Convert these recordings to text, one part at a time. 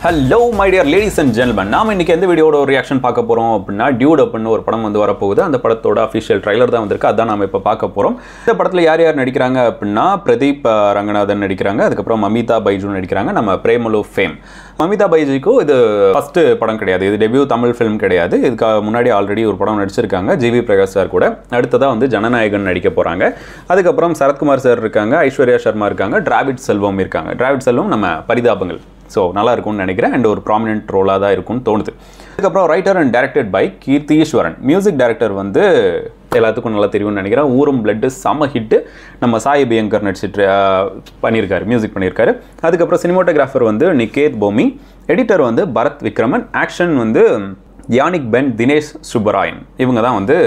Hello my dear ladies and gentlemen. நாம இன்னைக்கு எந்த வீடியோட ஒரு ரியாக்ஷன் பார்க்க போறோம் அப்படினா டியூட் அப்படின ஒரு படம் வந்து வர போகுது. அந்த படத்தோட அபிஷியல் ட்ரைலர் தான் வந்திருக்கு. அதான் நாம இப்ப பார்க்க போறோம். இந்த படத்துல யார் யார் நடிக்கிறாங்க அப்படினா பிரதீப் ரங்கநாதன் நடிக்கிறாங்க. அதுக்கு அப்புறம் மமிதா பைஜு நடிக்கிறாங்க. நம்ம பிரேமலு ஃபேம். மமிதா பைஜுக்கு இது ஃபர்ஸ்ட் படம் கிடையாது. இது டெபியூ தமிழ் ஃபிலிம் கிடையாது. இதுக்கு முன்னாடி ஆல்ரெடி ஒரு படம் நடிச்சிருக்காங்க ஜிவி பிரகாஷ் சார் கூட. அடுத்ததா வந்து ஜனநாயகன் நடிக்க போறாங்க. அதுக்கு அப்புறம் சரத்குமார் சார் இருக்காங்க, ஐஸ்வர்யா சர்மா இருக்காங்க, டிராவிட் செல்வம் இருக்காங்க. டிராவிட் செல்வம் நம்ம பரிதாபங்கள். ஸோ நல்லா இருக்கும்னு நினைக்கிறேன். அண்ட் ஒரு ப்ராமினென்ட் ரோலாக தான் இருக்கும்னு தோணுது. அதுக்கப்புறம் writer and directed by Keerthi Eswaran. Music director வந்து எல்லாத்துக்கும் நல்லா தெரியும்னு நினைக்கிறேன். ஊரும் பிளட்டு செம ஹிட்டு. நம்ம சாய் பியங்கர் நடிச்சிட்டு பண்ணியிருக்காரு, மியூசிக் பண்ணியிருக்காரு. அதுக்கப்புறம் சினிமோட்டோகிராஃபர் வந்து நிகேத் போமி. எடிட்டர் வந்து பரத் விக்ரமன். ஆக்ஷன் வந்து யானிக் பென், தினேஷ் சுப்பராயன். இவங்க தான் வந்து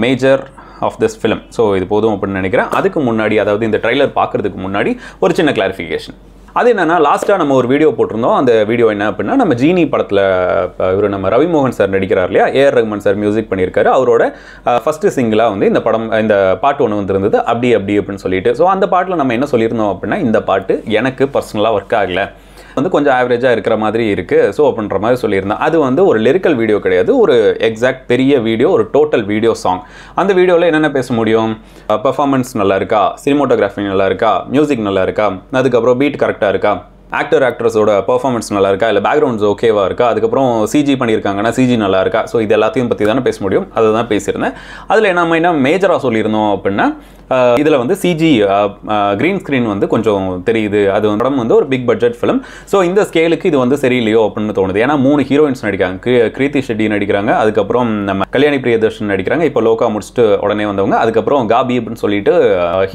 major of this film. So இது போதும் அப்படின்னு நினைக்கிறேன். அதுக்கு முன்னாடி, அதாவது இந்த ட்ரைலர் பார்க்குறதுக்கு முன்னாடி ஒரு சின்ன கிளாரிஃபிகேஷன். அது என்னன்னா, லாஸ்ட்டாக நம்ம ஒரு வீடியோ போட்டிருந்தோம். அந்த வீடியோ என்ன அப்படின்னா, நம்ம ஜீனி படத்தில் இவர் நம்ம ரவிமோகன் சார் நடிக்கிறார் இல்லையா, ஏஆர் ரஹ்மான் சார் மியூசிக் பண்ணியிருக்காரு. அவரோட ஃபஸ்ட்டு சிங்கிளாக வந்து இந்த படம், இந்த பாட்டு ஒன்று வந்துருந்தது, அப்படி அப்படின்னு சொல்லிட்டு. ஸோ அந்த பாட்டில் நம்ம என்ன சொல்லியிருந்தோம் அப்படின்னா, இந்த பாட்டு எனக்கு பர்சனலாக ஒர்க் ஆகலை, வந்து கொஞ்சம் ஆவரேஜாக இருக்கிற மாதிரி இருக்குது, ஸோ அப்படின்ற மாதிரி சொல்லியிருந்தேன். அது வந்து ஒரு லிரிக்கல் வீடியோ கிடையாது, ஒரு எக்ஸாக்ட் பெரிய வீடியோ, ஒரு டோட்டல் வீடியோ சாங். அந்த வீடியோவில் என்னென்ன பேச முடியும்? பெர்ஃபார்மன்ஸ் நல்லா இருக்கா, சினிமோட்டோகிராஃபி நல்லா இருக்கா, மியூசிக் நல்லா இருக்கா, அதுக்கப்புறம் பீட் கரெக்டாக இருக்கா, ஆக்டர்ஸோட பெர்ஃபார்மன்ஸ் நல்லா இருக்கா, இல்லை பேக்ரவுண்ட்ஸ் ஓகேவா இருக்கா, அதுக்கப்புறம் சிஜி பண்ணியிருக்காங்கன்னா சிஜி நல்லா இருக்கா. ஸோ இது எல்லாத்தையும் பற்றி தானே பேச முடியும். அதை தான் பேசியிருந்தேன். அதில் நம்ம என்ன மேஜராக சொல்லியிருந்தோம் அப்படின்னா, இதில் வந்து சிஜி க்ரீன் ஸ்க்ரீன் வந்து கொஞ்சம் தெரியுது. அது படம் வந்து ஒரு பிக் பட்ஜெட் ஃபிலிம். ஸோ இந்த ஸ்கேலுக்கு இது வந்து சரியில்லையோ அப்படின்னு தோணுது. ஏன்னா 3 ஹீரோயின்ஸ் நடிக்கிறாங்க. கிருத்தி ஷெட்டி நடிக்கிறாங்க, அதுக்கப்புறம் நம்ம கல்யாணி பிரியதர்ஷன் நடிக்கிறாங்க, இப்போ லோகா முடிச்சுட்டு உடனே வந்தவங்க, அதுக்கப்புறம் காபி அப்படின்னு சொல்லிட்டு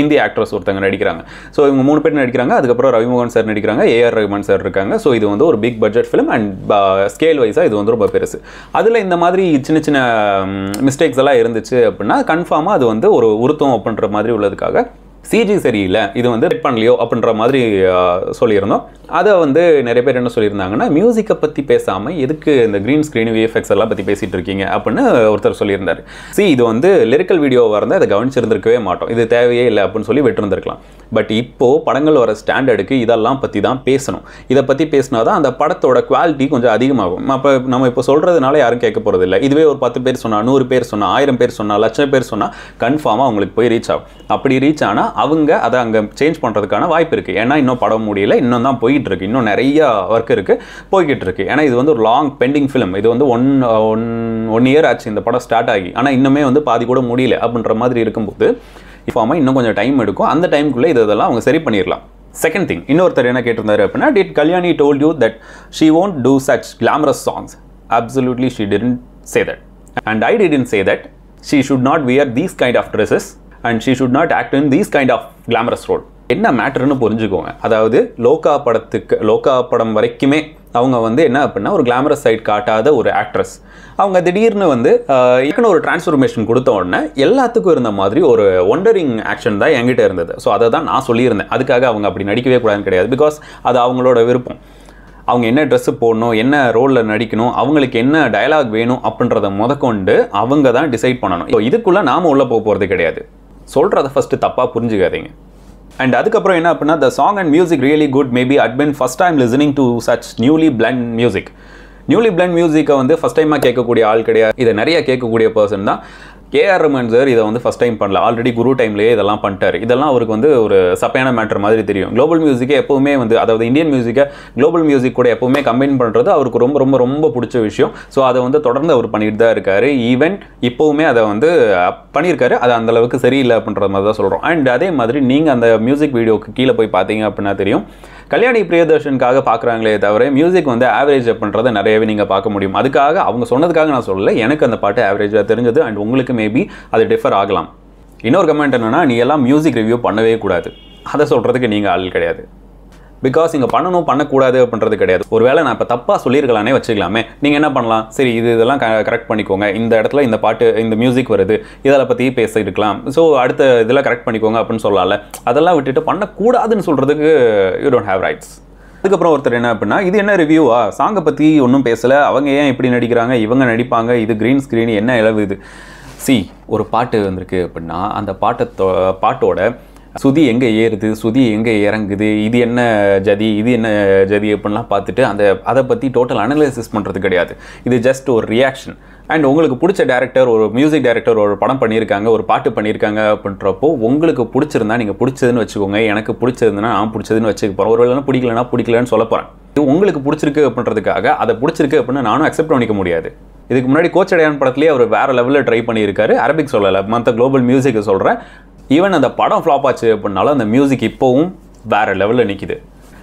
ஹிந்தி ஆக்ட்ரஸ் ஒருத்தங்க நடிக்கிறாங்க. ஸோ இவங்க 3 பேர் நடிக்கிறாங்க. அதுக்கப்புறம் ரவிமோகன் சார் நடிக்கிறாங்க, ஏஆர் ரஹ்மான் சார் இருக்காங்க. ஸோ இது வந்து ஒரு big budget film and scale வைஸாக இது வந்து ரொம்ப பெருசு. அதில் இந்த மாதிரி சின்ன சின்ன மிஸ்டேக்ஸ் எல்லாம் இருந்துச்சு அப்படின்னா கன்ஃபார்மாக அது வந்து ஒரு உருத்தம் அப்படின்ற மாதிரி உள்ளதுக்காக சிஜி சரியில்லை, இது வந்து ரெட் பண்ணலையோ அப்படின்ற மாதிரி சொல்லியிருந்தோம். அதை வந்து நிறைய பேர் என்ன சொல்லியிருந்தாங்கன்னா, மியூசிக்கை பற்றி பேசாமல் எதுக்கு இந்த க்ரீன் ஸ்க்ரீன் விஎஃப்எக்ஸ் எல்லாம் பற்றி பேசிகிட்டு இருக்கீங்க அப்படின்னு ஒருத்தர் சொல்லியிருந்தார். இது வந்து லிரிக்கல் வீடியோவாக இருந்தால் அதை கவனிச்சிருந்திருக்கவே மாட்டோம், இது தேவையே இல்லை அப்படின்னு சொல்லி விட்டுருந்துருக்கலாம். பட் இப்போது படங்கள் வர ஸ்டாண்டர்டுக்கு இதெல்லாம் பற்றி தான் பேசணும். இதை பற்றி பேசினா தான் அந்த படத்தோட குவாலிட்டி கொஞ்சம் அதிகமாகும். அப்போ நம்ம இப்போ சொல்கிறதுனால யாரும் கேட்க போகிறது இல்லை. இதுவே ஒரு 10 பேர் சொன்னால், 100 பேர் சொன்னால், 1000 பேர் சொன்னால், 1,00,000 பேர் சொன்னால் கன்ஃபார்மாக அவங்களுக்கு போய் ரீச் ஆகும். அப்படி ரீச் ஆனால் அவங்க அதை அங்கே சேஞ்ச் பண்ணுறதுக்கான வாய்ப்பு இருக்குது. ஏன்னா இன்னும் படம் முடியல, இன்னும் தான் போயிட்டு இருக்கு, இன்னும் நிறைய ஒர்க் இருக்குது, போய்கிட்டு இருக்கு. ஏன்னா இது வந்து ஒரு லாங் பெண்டிங் ஃபிலிம். இது வந்து ஒன் இயர் ஆச்சு இந்த படம் ஸ்டார்ட் ஆகி, ஆனால் இன்னுமே வந்து பாதி கூட முடியல அப்படின்ற மாதிரி இருக்கும்போது இஃபார்மாக இன்னும் கொஞ்சம் டைம் எடுக்கும். அந்த டைமுக்குள்ளே இதெல்லாம் அவங்க சரி பண்ணிடலாம். செகண்ட் திங், இன்னொருத்தர் என்ன கேட்டிருந்தாரு அப்படின்னா, did Kalyani told you that she won't do such glamorous songs? Absolutely she didn't say that, and I didn't say that she should not wear these kind of dresses and she should not act in these kind of glamorous role. என்ன மேட்டர்னு புரிஞ்சுக்கோங்க. அதாவது லோகா படம் வரைக்குமே அவங்க வந்து என்ன அப்படின்னா ஒரு கிளாமரஸ் சைட் காட்டாத ஒரு ஆக்ட்ரஸ். அவங்க திடீர்னு வந்து ஏற்கனவே ஒரு டிரான்ஸ்ஃபர்மேஷன் கொடுத்த உடனே எல்லாத்துக்கும் இருந்த மாதிரி ஒரு ஒண்டரிங் ஆக்ஷன் தான் என்கிட்ட இருந்தது. ஸோ அதை தான் நான் சொல்லியிருந்தேன். அதுக்காக அவங்க அப்படி நடிக்கவே கூடாதுன்னு கிடையாது. பிகாஸ் அது அவங்களோட விருப்பம். அவங்க என்ன ட்ரெஸ்ஸு போடணும், என்ன ரோலில் நடிக்கணும், அவங்களுக்கு என்ன டயலாக் வேணும் அப்படின்றத முதற்கொண்டு அவங்க தான் டிசைட் பண்ணணும். ஸோ இதுக்குள்ளே நாம் உள்ளே போகிறது கிடையாது. சொல்கிறத ஃபஸ்ட்டு தப்பாக புரிஞ்சுக்காதீங்க. அண்ட் அதுக்கப்புறம் என்ன அப்படின்னா, the song and music really good, maybe I'd been first time listening to such newly blend music. Newly blend மியூசிக்கை வந்து ஃபஸ்ட் டைமாக கேட்கக்கூடிய ஆள் கிடையாது. இதை நிறைய கேட்கக்கூடிய பர்சன் தான் ஏஆர் ரஹ்மான் சார். இதை வந்து ஃபஸ்ட் டைம் பண்ணல, ஆல்ரெடி குரு டைம்லேயே இதெல்லாம் பண்ணிட்டார். இதெல்லாம் அவருக்கு வந்து ஒரு சப்பையான மேட்டர் மாதிரி தெரியும். குளோபல் மியூசிக்கை எப்போவுமே வந்து, அதாவது இந்தியன் மியூசிக்கை குளோபல் மியூசிக் கூட எப்போவுமே கம்பைன் பண்ணுறது அவருக்கு ரொம்ப ரொம்ப ரொம்ப பிடிச்ச விஷயம். ஸோ அதை வந்து தொடர்ந்து அவர் பண்ணிட்டு தான் இருக்காரு. ஈவன் இப்போவுமே அதை வந்து பண்ணியிருக்காரு. அது அந்தளவுக்கு சரியில்லை அப்படின்ற மாதிரி தான் சொல்கிறோம். அண்ட் அதே மாதிரி நீங்கள் அந்த மியூசிக் வீடியோக்கு கீழே போய் பார்த்தீங்க அப்படின்னா தெரியும், கல்யாணி பிரியதர்ஷனுக்காக பார்க்குறாங்களே தவிர மியூசிக் வந்து ஆவரேஜ் அப்படின்றத நிறையவே நீங்கள் பார்க்க முடியும். அதுக்காக அவங்க சொன்னதுக்காக நான் சொல்லலை, எனக்கு அந்த பாட்டு ஆவரேஜாக தெரிஞ்சது. அண்ட் உங்களுக்கு மேபி அது டிஃபர் ஆகலாம். இன்னொரு கமெண்ட் என்னென்னா, நீ எல்லாம் மியூசிக் ரிவ்யூ பண்ணவே கூடாது. அதை சொல்கிறதுக்கு நீங்கள் ஆள் கிடையாது. பிகாஸ் இங்கே பண்ணணும் பண்ணக்கூடாது அப்படின்றது கிடையாது. ஒருவேளை நான் இப்போ தப்பாக சொல்லியிருக்கலானே வச்சுக்கலாமே. நீங்கள் என்ன பண்ணலாம், சரி இதெல்லாம் கரெக்ட் பண்ணிக்கோங்க, இந்த இடத்துல இந்த பாட்டு இந்த மியூசிக் வருது, இதெல்லாம் பற்றி பேசியிருக்கலாம், ஸோ அடுத்த இதெல்லாம் கரெக்ட் பண்ணிக்கோங்க அப்படின்னு சொல்லலாம்ல. அதெல்லாம் விட்டுட்டு பண்ணக்கூடாதுன்னு சொல்கிறதுக்கு யூ டோன்ட் ஹேவ் ரைட்ஸ். அதுக்கப்புறம் ஒருத்தர் என்ன அப்படின்னா, இது என்ன ரிவ்யூவா, சாங்கை பற்றி ஒன்றும் பேசலை, அவங்க ஏன் இப்படி நடிக்கிறாங்க, இவங்க நடிப்பாங்க, இது க்ரீன் ஸ்க்ரீன் என்ன இளவு இது. ஒரு பாட்டு வந்திருக்கு அப்படின்னா அந்த பாட்டோட சுதி எங்கே ஏறுது, சுதி எங்கே இறங்குது, இது என்ன ஜதி, இது என்ன ஜதி அப்படின்லாம் பார்த்துட்டு அதை பற்றி டோட்டல் அனலைசிஸ் பண்ணுறது கிடையாது. இது ஜஸ்ட் ஒரு ரியாக்ஷன். அண்ட் உங்களுக்கு பிடிச்ச டேரக்டர், ஒரு மியூசிக் டைரக்டர் ஒரு படம் பண்ணியிருக்காங்க, ஒரு பாட்டு பண்ணியிருக்காங்க அப்படின்றப்போ உங்களுக்கு பிடிச்சிருந்தா நீங்கள் பிடிச்சதுன்னு வச்சுக்கோங்க. எனக்கு பிடிச்சதுன்னா நான் பிடிச்சதுன்னு வச்சுக்க போகிறேன். ஒரு வேளைனா பிடிக்கலன்னா பிடிக்கலன்னு சொல்ல போகிறேன். இது உங்களுக்கு பிடிச்சிருக்கு அப்படின்றதுக்காக அதை பிடிச்சிருக்கு அப்படின்னு நானும் அக்செப்ட் பண்ணிக்க முடியாது. இதுக்கு முன்னாடி கோச்சடையான் படத்துலேயே அவர் வேறு லெவலில் ட்ரை பண்ணியிருக்காரு. அரபிக் சொல்லலை, மற்ற குளோபல் மியூசிக்கை சொல்கிறேன். ஈவன் அந்த படம் ஃப்ளாப் ஆச்சு அப்படின்னாலும் அந்த மியூசிக் இப்போவும் வேறு லெவலில் நிற்கிது.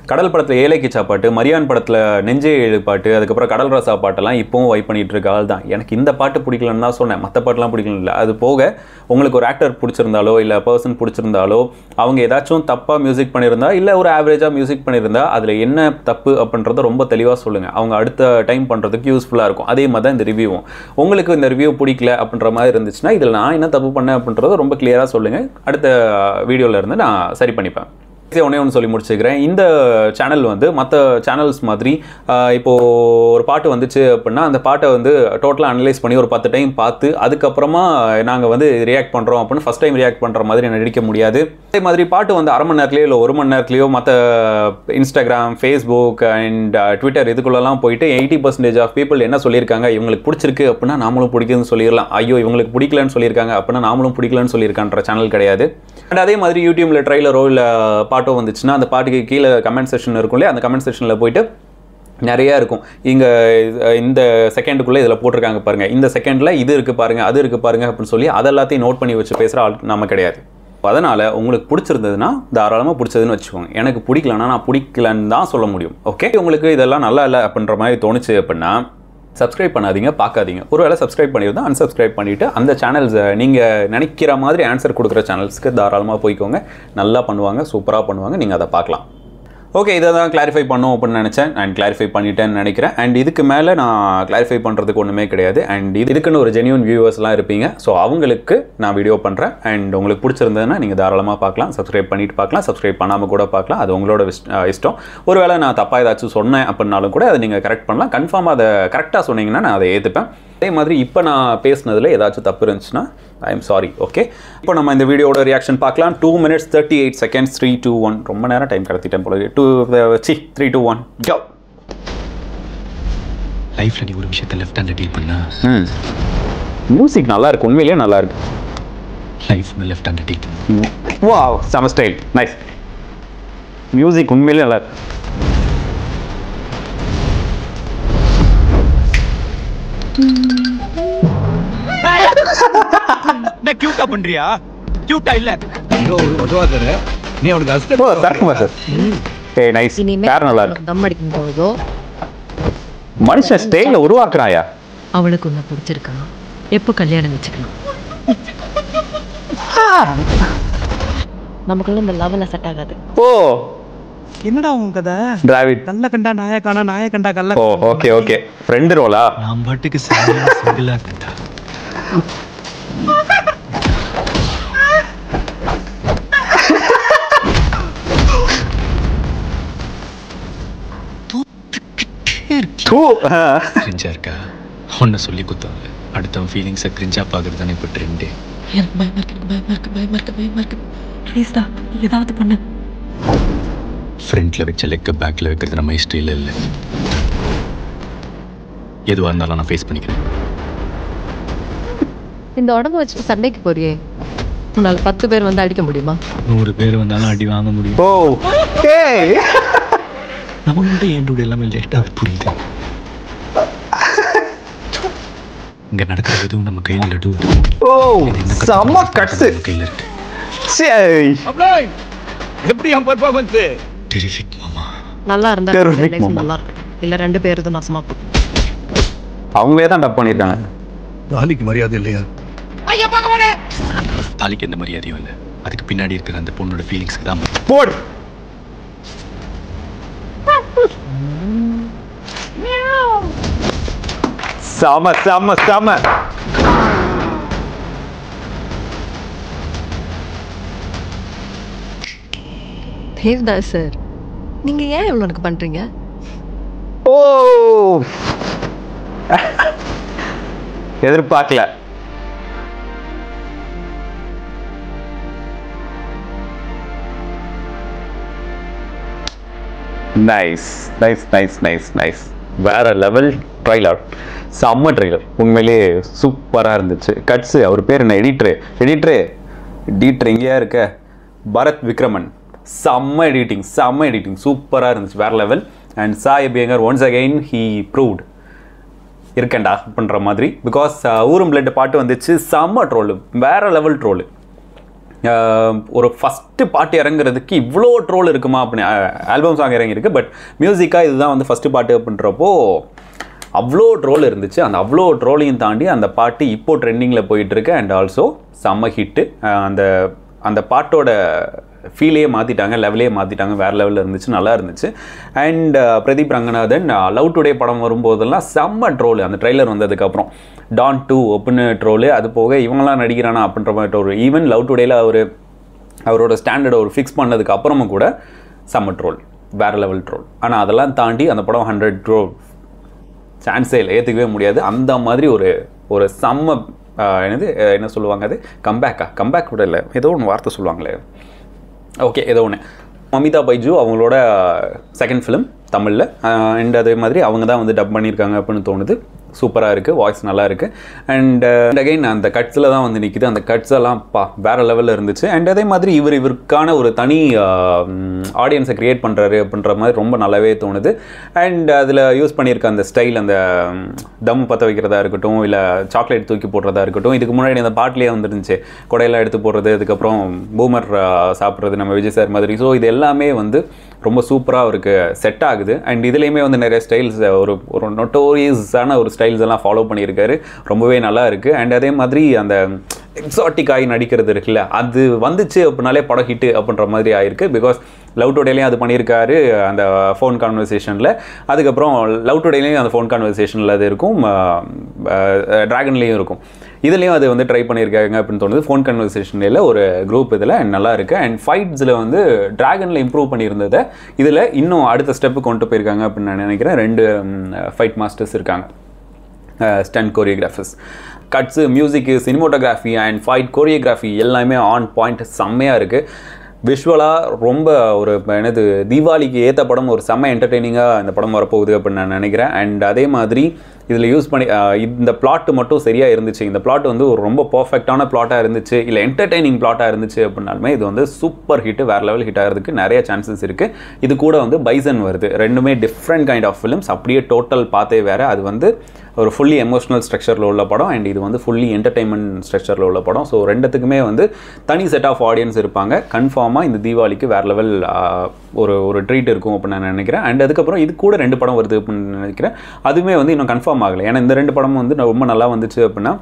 கடல் படத்தில் ஏழை கிச்சா பாட்டு, மரியான் படத்தில் நெஞ்சே ஏழு பாட்டு, அதுக்கப்புறம் கடல் ரசா பாட்டெல்லாம் இப்போவும் வைப் பண்ணிகிட்டு இருக்க ஆள் தான். எனக்கு இந்த பாட்டு பிடிக்கலன்னு தான் சொன்னேன், மற்ற பாட்டெலாம் பிடிக்கல இல்லை. அது போக உங்களுக்கு ஒரு ஆக்டர் பிடிச்சிருந்தாலோ இல்லை பர்சன் பிடிச்சிருந்தாலோ அவங்க ஏதாச்சும் தப்பாக மியூசிக் பண்ணியிருந்தா இல்லை ஒரு ஆவரேஜாக மியூசிக் பண்ணியிருந்தா அதில் என்ன தப்பு அப்படின்றத ரொம்ப தெளிவாக சொல்லுங்கள். அவங்க அடுத்த டைம் பண்ணுறதுக்கு யூஸ்ஃபுல்லாக இருக்கும். அதே மாதிரி தான் இந்த ரிவ்யூவும். உங்களுக்கு இந்த ரிவ்யூ பிடிக்கல அப்படின்ற மாதிரி இருந்துச்சுன்னா இதில் நான் என்ன தப்பு பண்ணேன் அப்படின்றத ரொம்ப கிளியராக சொல்லுங்கள். அடுத்த வீடியோவில் இருந்து நான் சரி பண்ணிப்பேன். ஒன்று சொல்லி முடிச்சுக்கிறேன். இந்த சேனல் வந்து மற்ற சேனல்ஸ் மாதிரி இப்போது ஒரு பாட்டு வந்துச்சு அப்படின்னா அந்த பாட்டை வந்து டோட்டலாக அனலைஸ் பண்ணி ஒரு 10 டைம் பார்த்து அதுக்கப்புறமா நாங்கள் வந்து ரியாக்ட் பண்ணுறோம் அப்படின்னு ஃபஸ்ட் டைம் ரியாக்ட் பண்ணுற மாதிரி நடிக்க முடியாது. அதே மாதிரி பாட்டு வந்து அரை மணி நேரத்துலையோ இல்லை 1 மணி நேரத்துலையோ மற்ற இன்ஸ்டாகிராம், ஃபேஸ்புக் அண்ட் ட்விட்டர் இதுக்குள்ளெல்லாம் போயிட்டு 80% ஆஃப் பீப்புள் என்ன சொல்லியிருக்காங்க, இவங்களுக்கு பிடிச்சிருக்கு அப்படின்னா நாமளும் பிடிக்குதுன்னு சொல்லிடலாம். ஐயோ இவங்களுக்கு பிடிக்கலன்னு சொல்லியிருக்காங்க அப்படின்னா நாமளும் பிடிக்கலன்னு சொல்லியிருக்கான்ற சேனல் கிடையாது. அண்ட் அதே மாதிரி யூடியூப்பில் ட்ரைலரோ இல்லை பாட்டோ வந்துச்சுன்னா அந்த பாட்டுக்கு கீழே கமெண்ட் செக்ஷன் இருக்கும் இல்லையா, அந்த கமெண்ட் செக்ஷனில் போயிட்டு நிறையா இருக்கும். இங்கே இந்த செகண்டுக்குள்ளே இதில் போட்டிருக்காங்க பாருங்கள், இந்த செகண்டில் இது இருக்குது பாருங்கள், அது இருக்குது பாருங்கள் அப்படின்னு சொல்லி அதெல்லாத்தையும் நோட் பண்ணி வச்சு பேசுகிற ஆள் நம்ம கிடையாது. அதனால் உங்களுக்கு பிடிச்சிருந்ததுன்னா தாராளமாக பிடிச்சதுன்னு வச்சுக்கோங்க. எனக்கு பிடிக்கலன்னா நான் பிடிக்கலன்னு தான் சொல்ல முடியும். ஓகே, உங்களுக்கு இதெல்லாம் நல்லா இல்லை அப்படின்ற மாதிரி தோணுச்சு அப்படின்னா சப்ஸ்கிரைப் பண்ணாதீங்க, பார்க்காதீங்க. ஒருவேளை சப்ஸ்கிரைப் பண்ணியிருந்தால் அன்சப்ஸ்கிரைப் பண்ணிவிட்டு அந்த சேனல்ஸை நீங்கள் நினைக்கிற மாதிரி ஆன்சர் கொடுக்குற சேனல்ஸ்க்கு தாராளமாக போய்க்கோங்க. நல்லா பண்ணுவாங்க, சூப்பராக பண்ணுவாங்க, நீங்கள் அதை பார்க்கலாம். ஓகே, இதை தான் கிளாரிஃபை பண்ணோம் அப்படின்னு நினச்சேன் அண்ட் கிளாரிஃபை பண்ணிட்டேன்னு நினைக்கிறேன். அண்ட் இதுக்கு மேலே நான் கிளாரிஃபை பண்ணுறதுக்கு ஒன்றுமே கிடையாது. அண்ட் இதுக்குன்னு ஒரு ஜென்யூன் வியூவர்ஸ்லாம் இருப்பீங்க. ஸோ அவங்களுக்கு நான் வீடியோ பண்ணுறேன். அண்ட் உங்களுக்கு பிடிச்சிருந்ததுன்னா நீங்கள் தாராளமாக பார்க்கலாம், சப்ஸ்கிரைப் பண்ணிட்டு பார்க்கலாம், சப்ஸ்கிரைப் பண்ணாமல் கூட பார்க்கலாம். அது உங்களோட இஷ்டம். ஒருவேளை நான் தப்பாக ஏதாச்சும் சொன்னேன் அப்படின்னாலும் கூட அதை நீங்கள் கரெக்ட் பண்ணலாம். கன்ஃபார்மாக அதை கரெக்டாக சொன்னீங்கன்னா நான் அதை ஏற்றுப்பேன். அதே மாதிரி இப்போ நான் பேசுனதில் ஏதாச்சும் தப்பு இருந்துச்சுன்னா ஐ எம் சாரி. ஓகே, இப்போ நம்ம இந்த வீடியோட ரியாக்ஷன் பார்க்கலாம். 2 minutes 38 seconds 3 2 1. ரொம்ப நேரம் டைம் கடத்திட்டேன் போல. 3 2 1 go. லைஃப்ல நீ ஒரு விஷயத்தை லெஃப்ட் ஹேண்ட் டீல் பண்ணா மியூசிக் நல்லா இருக்கு, உண்மையிலேயே நல்லா இருக்கு. Life left hand deal. Wow, சம ஸ்டைல், நைஸ். மியூசிக் உண்மையிலேயே நல்லா இருக்கு. நான் கியூட்டா பண்றியா? கியூட்டா இல்ல. ஐயோ ஒதுவாதற. நீ அவனுக்கு அஸ்ட் ஓ தரமா சார். ஏய் நைஸ். பேர் நல்லா இருக்கு. தம் அடிக்கும் போதோ மனுஷன் ஸ்டைல உருவாக்குறாயா? அவளுக்கு உன்னை பிடிச்சிருக்கா? எப்போ கல்யாணம் வச்சுக்கலாம்? நமக்குள்ள இந்த லவ்ல செட் ஆகாது. ஓ என்னடா உன் கதை? டிராவிட் கல்ல கண்டா நாய காணா, நாய கண்டா கல்ல. ஓ ஓகே ஓகே. ஃப்ரெண்ட் ரோலா? நான் பாட்டுக்கு சிங்கிளா இருக்கேன்டா. கிரிஞ்சா இருக்கா? ஒன்ன சொல்லி குத்தாங்க. அடுத்தவன் ஃபீலிங்ஸை கிரிஞ்சா பார்க்கறது தானே இப்போ ட்ரெண்டே. எனக்கு பயமா இருக்கு. ப்ளீஸ் டா, ஏதாவது பண்ணு. ஃப்ரண்ட்ல வச்ச லெக்க பேக்ல வைக்கிறது நம்ம ஹிஸ்ட்ரியில் இல்லை. எதுவாக இருந்தாலும் நான் ஃபேஸ் பண்ணிக்கிறேன். இந்த உடம்பு வச்சுட்டு சண்டைக்கு போறியே, உன்னால 10 பேர் வந்து அடிக்க முடியுமா? 100 பேர் வந்தாலும் அடி வாங்க முடியும். ஓ ஏய், நமக்கு மட்டும் ஏன் டூட் எல்லாமே லேட்டாக புரியுது. இங்க நடக்கிறது எதுவும் நம்ம கையில் லட்டு. ஓ செம்ம கட்ஸ் கையில் இருக்கு. சரி அப்ளை. எப்படி அவன் பெர்ஃபார்மன்ஸ்? டெரிஃபிக் மாமா. நல்லா இருந்தா Terrific, life மாமா. நல்லா இருக்கும். இல்ல 2 பேர் இது நாசமா போகும். அவங்களே தான் டப் பண்ணிருக்காங்க. தாலிக்கு மரியாதை இல்லையா? தாலிக்கு எந்த மரியாதையும் இல்லை. அதுக்கு பின்னாடி இருக்கிற அந்த பொண்ணோட ஃபீலிங்ஸ்க்கு தான் போடு. சம சம சம. தேவ்தாஸ் சார், நீங்க ஏன் இவ்வளவு எனக்கு பண்றீங்க? ஓ எதிர்பார்க்கல. Nice nice nice nice nice. வேற லெவல் ட்ரைலர், செம்ம ட்ரைலர், உண்மையிலேயே சூப்பராக இருந்துச்சு. கட்ஸு, அவர் பேர் என்ன, எடிட்டர் எங்கேயா இருக்க, பரத் விக்ரமன், செம்ம எடிட்டிங் சூப்பராக இருந்துச்சு, வேற level. And Sai Abhyankar once again he proved இருக்கேன்டா அப்படின்ற மாதிரி. பிகாஸ் ஊரும் பிளட் பாட்டு வந்துச்சு, செம்ம ட்ரோலு, வேற லெவல் ட்ரோலு. ஒரு ஃபஸ்ட்டு பாட்டு இறங்குறதுக்கு இவ்வளோ ட்ரோல் இருக்குமா அப்படின்னு, ஆல்பம் சாங் இறங்கியிருக்கு, பட் மியூசிக்காக இதுதான் வந்து ஃபஸ்ட்டு பாட்டு அப்படின்றப்போ அவ்வளோ ட்ரோல் இருந்துச்சு. அந்த அவ்வளோ ட்ரோலையும் தாண்டி அந்த பாட்டு இப்போது ட்ரெண்டிங்கில் போயிட்டுருக்கு. அண்ட் ஆல்சோ செம்ம ஹிட்டு. அந்த பாட்டோட ஃபீலையே மாற்றிட்டாங்க, லெவலே மாற்றிட்டாங்க, வேறு லெவலில் இருந்துச்சு, நல்லா இருந்துச்சு. And Pradeep Ranganathan love today படம் வரும்போதெல்லாம் செம்ம ட்ரோல். அந்த ட்ரெய்லர் வந்ததுக்கப்புறம் டான் 2 அப்படின்னு ட்ரோலு, அது போக இவங்களாம் நடிக்கிறானா அப்படின்ற மாதிரி ஒரு ஈவன் லவ் டுடேயில் அவரோட ஸ்டாண்டர்டை ஒரு ஃபிக்ஸ் பண்ணதுக்கு அப்புறமும் கூட செம்ம ட்ரோல், வேறு லெவல் ட்ரோல். ஆனால் அதெல்லாம் தாண்டி அந்த படம் 100 crore சான்ஸே இல்லை, ஏற்றுக்கவே முடியாது. அந்த மாதிரி ஒரு செம்ம என்ன சொல்லுவாங்க, அது கம்பேக் கூட இல்லை, ஏதோ ஒன்று வார்த்தை சொல்லுவாங்களே, ஓகே ஏதோ ஒன்று. மமிதா பைஜு அவங்களோட செகண்ட் ஃபிலிம் தமிழில். அண்ட் அதே மாதிரி அவங்க தான் வந்து டப் பண்ணியிருக்காங்க அப்படின்னு தோணுது. சூப்பராக இருக்குது, வாய்ஸ் நல்லா இருக்குது. அண்ட் அகைன் அந்த கட்ஸில் தான் வந்து நிற்கிது. அந்த கட்ஸ் எல்லாம் வேறு லெவலில் இருந்துச்சு. அண்ட் அதே மாதிரி இவருக்கான ஒரு தனி ஆடியன்ஸை க்ரியேட் பண்ணுறாரு அப்படின்ற மாதிரி ரொம்ப நல்லாவே தோணுது. அண்ட் அதில் யூஸ் பண்ணியிருக்க அந்த ஸ்டைல், அந்த தம் பற்ற வைக்கிறதா இருக்கட்டும், இல்லை சாக்லேட் தூக்கி போடுறதா இருக்கட்டும், இதுக்கு முன்னாடி அந்த பாட்டிலே வந்துருந்துச்சு, கொடையெல்லாம் எடுத்து போடுறது, அதுக்கப்புறம் பூமர் சாப்பிட்றது நம்ம விஜய் சார் மாதிரி. ஸோ இது எல்லாமே வந்து ரொம்ப சூப்பராக அவருக்கு செட் ஆகுது. அண்ட் இதுலேயுமே வந்து நிறைய ஸ்டைல்ஸ், ஒரு நோட்டோரியஸான ஒரு ஸ்டைல்ஸ் எல்லாம் ஃபாலோ பண்ணியிருக்காரு, ரொம்பவே நல்லா இருக்குது. அண்ட் அதே மாதிரி அந்த எக்ஸாட்டிக் ஆகி நடிக்கிறது இருக்குல்ல, அது வந்துச்சு அப்படின்னாலே படம் ஹிட்டு அப்படின்ற மாதிரி ஆயிருக்கு. பிகாஸ் லவ் டுடேலையும் அது பண்ணியிருக்காரு அந்த ஃபோன் கான்வர்சேஷனில், அதுக்கப்புறம் லவ் டுடேலையும் அந்த ஃபோன் கான்வர்சேஷனில் அது இருக்கும், ட்ராகன்லேயும் இருக்கும், இதுலேயும் அது வந்து ட்ரை பண்ணியிருக்காங்க அப்படின்னு தோணுது. ஃபோன் கன்வர்சேஷனில் ஒரு குரூப் இதில் நல்லா இருக்குது. அண்ட் ஃபைட்ஸில் வந்து ட்ராகனில் இம்ப்ரூவ் பண்ணியிருந்ததை இதில் இன்னும் அடுத்த ஸ்டெப்பு கொண்டு போயிருக்காங்க அப்படின்னு நான் நினைக்கிறேன். 2 ஃபைட் மாஸ்டர்ஸ் இருக்காங்க, stunt choreographers. Cuts, music, cinematography and fight choreography எல்லாமே ஆன் பாயிண்ட், செம்மையாக இருக்குது. விஷுவலாக ரொம்ப ஒரு தீபாவளிக்கு ஏற்ற படம், ஒரு செம்ம என்டர்டெய்னிங்காக இந்த படம் வரப்போகுது அப்படின்னு நான் நினைக்கிறேன். அண்ட் அதே மாதிரி இதில் யூஸ் பண்ணி இந்த பிளாட்டு மட்டும் சரியாக இருந்துச்சு, இந்த பிளாட் வந்து ஒரு ரொம்ப பர்ஃபெக்டான பிளாட்டாக இருந்துச்சு, இல்லை என்டர்டெய்னிங் பிளாட்டாக இருந்துச்சு அப்படின்னாலுமே இது வந்து சூப்பர் ஹிட்டு, வேறு லெவல் ஹிட் ஆகிறதுக்கு நிறைய சான்சஸ் இருக்குது. இது கூட வந்து பைசன் வருது, ரெண்டுமே டிஃப்ரெண்ட் கைண்ட் ஆஃப் ஃபிலிம்ஸ், அப்படியே டோட்டல் பார்த்தே வேறு. அது வந்து ஒரு ஃபுல்லி எமோஷனல் ஸ்ட்ரக்சரில் உள்ள படம், அண்ட் இது வந்து ஃபுல்லி என்டர்டெயின்மெண்ட் ஸ்ட்ரக்சரில் உள்ள படம். ஸோ ரெண்டுத்துக்குமே வந்து தனி செட் ஆஃப் ஆடியன்ஸ் இருப்பாங்க. கன்ஃபார்மாக இந்த தீபாவளிக்கு வேறு லெவல் ஒரு ட்ரீட் இருக்கும் அப்படின்னு நான் நினைக்கிறேன். அண்ட் அதுக்கப்புறம் இது கூட 2 படம் வருது அப்படின்னு நினைக்கிறேன். அதுவுமே வந்து இன்னும் கன்ஃபார்ம் ஆகலை. ஏன்னா இந்த 2 படமும் வந்து ரொம்ப நல்லா வந்துச்சு அப்படின்னா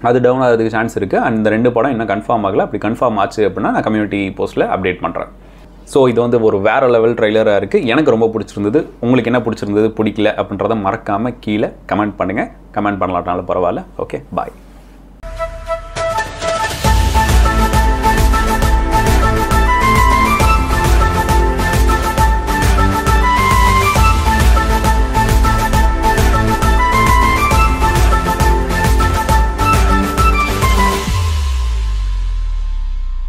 அது டவுன் ஆகிறதுக்கு சான்ஸ் இருக்குது. அண்ட் இந்த 2 படம் இன்னும் கன்ஃபார்ம் ஆகலை. அப்படி கன்ஃபார்ம் ஆச்சு அப்படின்னா நான் கம்யூனிட்டி போஸ்ட்டில் அப்டேட் பண்ணுறேன். ஸோ இது வந்து ஒரு வேறு லெவல் ட்ரைலராக இருக்குது. எனக்கு ரொம்ப பிடிச்சிருந்தது. உங்களுக்கு என்ன பிடிச்சிருந்தது, பிடிக்கல அப்படின்றத மறக்காமல் கீழே கமெண்ட் பண்ணுங்கள். கமெண்ட் பண்ணலாட்டாலும் பரவாயில்ல. ஓகே, பாய்.